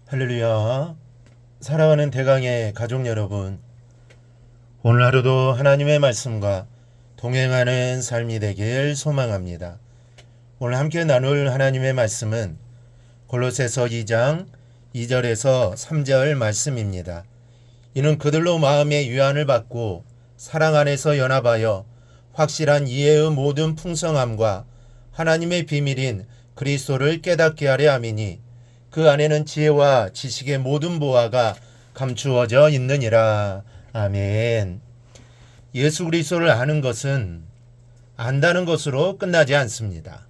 할렐루야. 사랑하는 대강의 가족 여러분, 오늘 하루도 하나님의 말씀과 동행하는 삶이 되길 소망합니다. 오늘 함께 나눌 하나님의 말씀은 골로새서 2장 2절에서 3절 말씀입니다. 이는 그들로 마음의 유한을 받고 사랑 안에서 연합하여 확실한 이해의 모든 풍성함과 하나님의 비밀인 그리스도를 깨닫게 하려 함이니 그 안에는 지혜와 지식의 모든 보화가 감추어져 있느니라. 아멘. 예수 그리스도를 아는 것은 안다는 것으로 끝나지 않습니다.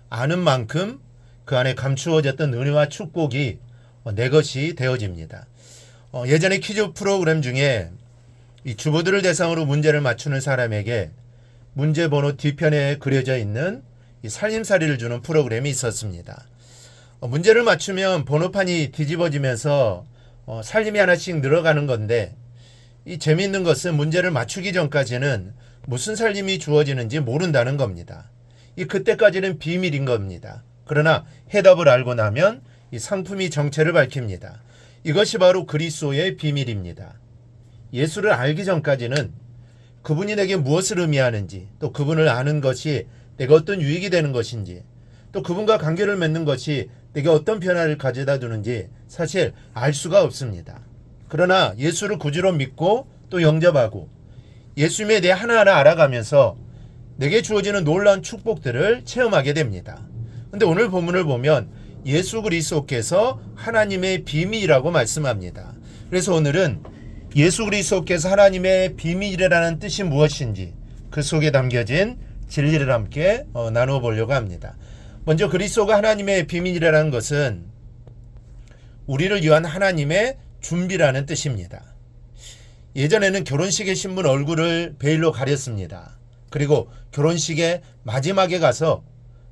아는 만큼 그 안에 감추어졌던 은혜와 축복이 내 것이 되어집니다. 예전에 퀴즈 프로그램 중에 이 주부들을 대상으로 문제를 맞추는 사람에게 문제 번호 뒤편에 그려져 있는 이 살림살이를 주는 프로그램이 있었습니다. 문제를 맞추면 번호판이 뒤집어지면서 살림이 하나씩 늘어가는 건데, 이 재미있는 것은 문제를 맞추기 전까지는 무슨 살림이 주어지는지 모른다는 겁니다. 그때까지는 비밀인 겁니다. 그러나 해답을 알고 나면 이 상품이 정체를 밝힙니다. 이것이 바로 그리스도의 비밀입니다. 예수를 알기 전까지는 그분이 내게 무엇을 의미하는지, 또 그분을 아는 것이 내가 어떤 유익이 되는 것인지, 또 그분과 관계를 맺는 것이 내게 어떤 변화를 가져다 주는지 사실 알 수가 없습니다. 그러나 예수를 구주로 믿고 또 영접하고 예수님에 대해 하나하나 알아가면서 내게 주어지는 놀라운 축복들을 체험하게 됩니다. 그런데 오늘 본문을 보면 예수 그리스도께서 하나님의 비밀이라고 말씀합니다. 그래서 오늘은 예수 그리스도께서 하나님의 비밀이라는 뜻이 무엇인지 그 속에 담겨진 진리를 함께 나누어 보려고 합니다. 먼저 그리스도가 하나님의 비밀이라는 것은 우리를 위한 하나님의 준비라는 뜻입니다. 예전에는 결혼식에 신분 얼굴을 베일로 가렸습니다. 그리고 결혼식의 마지막에 가서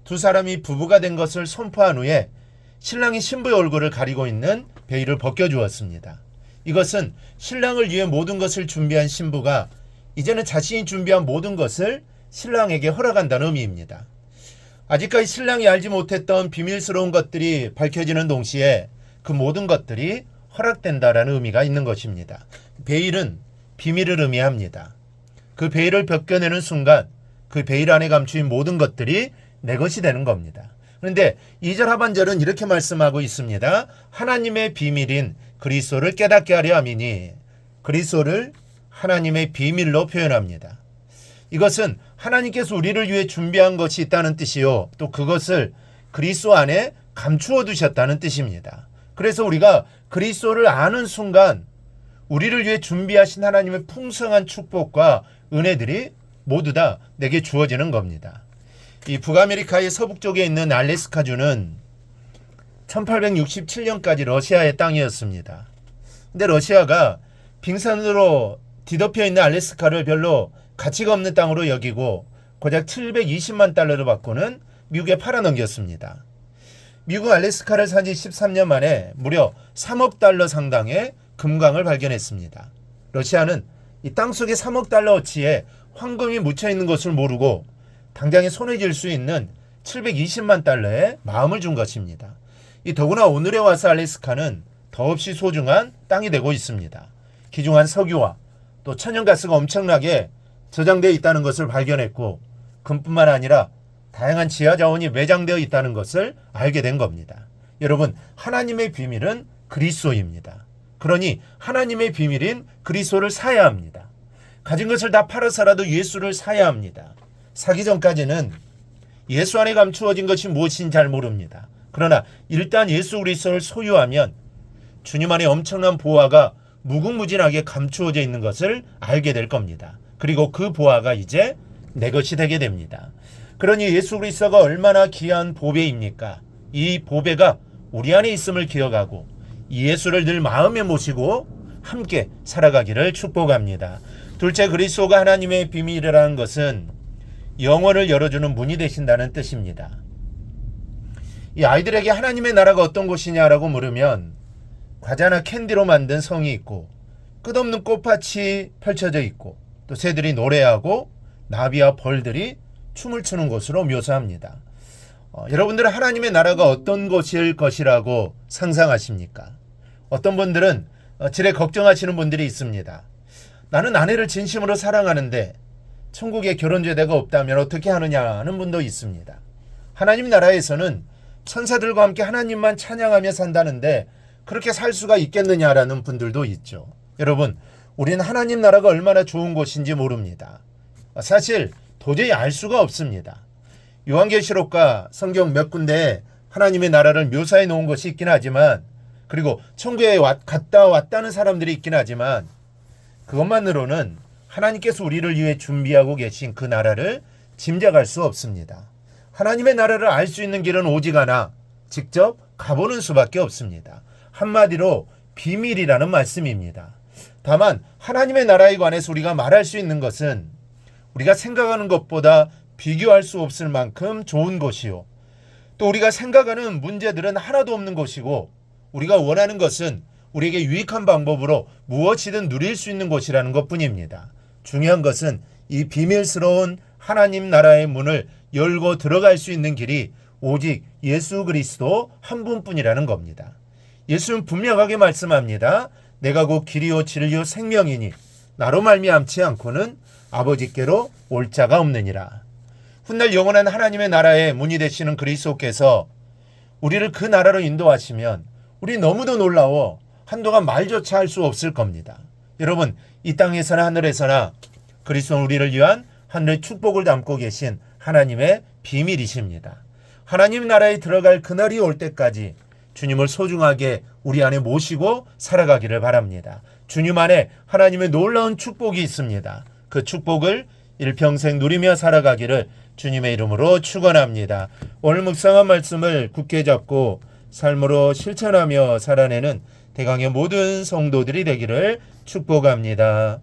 두 사람이 부부가 된 것을 선포한 후에 신랑이 신부의 얼굴을 가리고 있는 베일을 벗겨주었습니다. 이것은 신랑을 위해 모든 것을 준비한 신부가 이제는 자신이 준비한 모든 것을 신랑에게 허락한다는 의미입니다. 아직까지 신랑이 알지 못했던 비밀스러운 것들이 밝혀지는 동시에 그 모든 것들이 허락된다라는 의미가 있는 것입니다. 베일은 비밀을 의미합니다. 그 베일을 벗겨내는 순간 그 베일 안에 감추인 모든 것들이 내 것이 되는 겁니다. 그런데 2절 하반절은 이렇게 말씀하고 있습니다. 하나님의 비밀인 그리스도를 깨닫게 하려 함이니, 그리스도를 하나님의 비밀로 표현합니다. 이것은 하나님께서 우리를 위해 준비한 것이 있다는 뜻이요, 또 그것을 그리스도 안에 감추어 두셨다는 뜻입니다. 그래서 우리가 그리스도를 아는 순간 우리를 위해 준비하신 하나님의 풍성한 축복과 은혜들이 모두 다 내게 주어지는 겁니다. 이 북아메리카의 서북쪽에 있는 알래스카주는 1867년까지 러시아의 땅이었습니다. 근데 러시아가 빙산으로 뒤덮여 있는 알래스카를 별로 가치가 없는 땅으로 여기고 고작 720만 달러를 받고는 미국에 팔아넘겼습니다. 미국 알래스카를 산 지 13년 만에 무려 3억 달러 상당의 금광을 발견했습니다. 러시아는 이 땅속에 3억 달러어치의 황금이 묻혀있는 것을 모르고 당장에 손에 쥘 수 있는 720만 달러의 마음을 준 것입니다. 더구나 오늘에 와서 알래스카는 더없이 소중한 땅이 되고 있습니다. 귀중한 석유와 또 천연가스가 엄청나게 저장되어 있다는 것을 발견했고, 금뿐만 아니라 다양한 지하 자원이 매장되어 있다는 것을 알게 된 겁니다. 여러분, 하나님의 비밀은 그리스도입니다. 그러니 하나님의 비밀인 그리스도를 사야 합니다. 가진 것을 다 팔아서라도 예수를 사야 합니다. 사기 전까지는 예수 안에 감추어진 것이 무엇인지 잘 모릅니다. 그러나 일단 예수 그리스도를 소유하면 주님 안에 엄청난 보화가 무궁무진하게 감추어져 있는 것을 알게 될 겁니다. 그리고 그 보화가 이제 내 것이 되게 됩니다. 그러니 예수 그리스도가 얼마나 귀한 보배입니까? 이 보배가 우리 안에 있음을 기억하고 이 예수를 늘 마음에 모시고 함께 살아가기를 축복합니다. 둘째, 그리스도가 하나님의 비밀이라는 것은 영혼을 열어주는 문이 되신다는 뜻입니다. 이 아이들에게 하나님의 나라가 어떤 곳이냐라고 물으면 과자나 캔디로 만든 성이 있고 끝없는 꽃밭이 펼쳐져 있고 또 새들이 노래하고 나비와 벌들이 춤을 추는 곳으로 묘사합니다. 여러분들은 하나님의 나라가 어떤 곳일 것이라고 상상하십니까? 어떤 분들은 지레 걱정하시는 분들이 있습니다. 나는 아내를 진심으로 사랑하는데 천국에 결혼제대가 없다면 어떻게 하느냐 하는 분도 있습니다. 하나님 나라에서는 천사들과 함께 하나님만 찬양하며 산다는데 그렇게 살 수가 있겠느냐라는 분들도 있죠. 여러분, 우리는 하나님 나라가 얼마나 좋은 곳인지 모릅니다. 사실 도저히 알 수가 없습니다. 요한계시록과 성경 몇 군데에 하나님의 나라를 묘사해 놓은 것이 있긴 하지만, 그리고 천국에 갔다 왔다는 사람들이 있긴 하지만, 그것만으로는 하나님께서 우리를 위해 준비하고 계신 그 나라를 짐작할 수 없습니다. 하나님의 나라를 알 수 있는 길은 오직 하나, 직접 가보는 수밖에 없습니다. 한마디로 비밀이라는 말씀입니다. 다만 하나님의 나라에 관해서 우리가 말할 수 있는 것은 우리가 생각하는 것보다 비교할 수 없을 만큼 좋은 곳이요, 또 우리가 생각하는 문제들은 하나도 없는 곳이고, 우리가 원하는 것은 우리에게 유익한 방법으로 무엇이든 누릴 수 있는 곳이라는 것뿐입니다. 중요한 것은 이 비밀스러운 하나님 나라의 문을 열고 들어갈 수 있는 길이 오직 예수 그리스도 한 분뿐이라는 겁니다. 예수는 분명하게 말씀합니다. 내가 곧 길이요 진리요 생명이니 나로 말미암지 않고는 아버지께로 올 자가 없느니라. 훗날 영원한 하나님의 나라의 문이 되시는 그리스도께서 우리를 그 나라로 인도하시면 우리 너무도 놀라워 한동안 말조차 할 수 없을 겁니다. 여러분, 이 땅에서나 하늘에서나 그리스도는 우리를 위한 하늘의 축복을 담고 계신 하나님의 비밀이십니다. 하나님 나라에 들어갈 그날이 올 때까지 주님을 소중하게 우리 안에 모시고 살아가기를 바랍니다. 주님 안에 하나님의 놀라운 축복이 있습니다. 그 축복을 일평생 누리며 살아가기를 주님의 이름으로 축원합니다. 오늘 묵상한 말씀을 굳게 잡고 삶으로 실천하며 살아내는 대강의 모든 성도들이 되기를 축복합니다.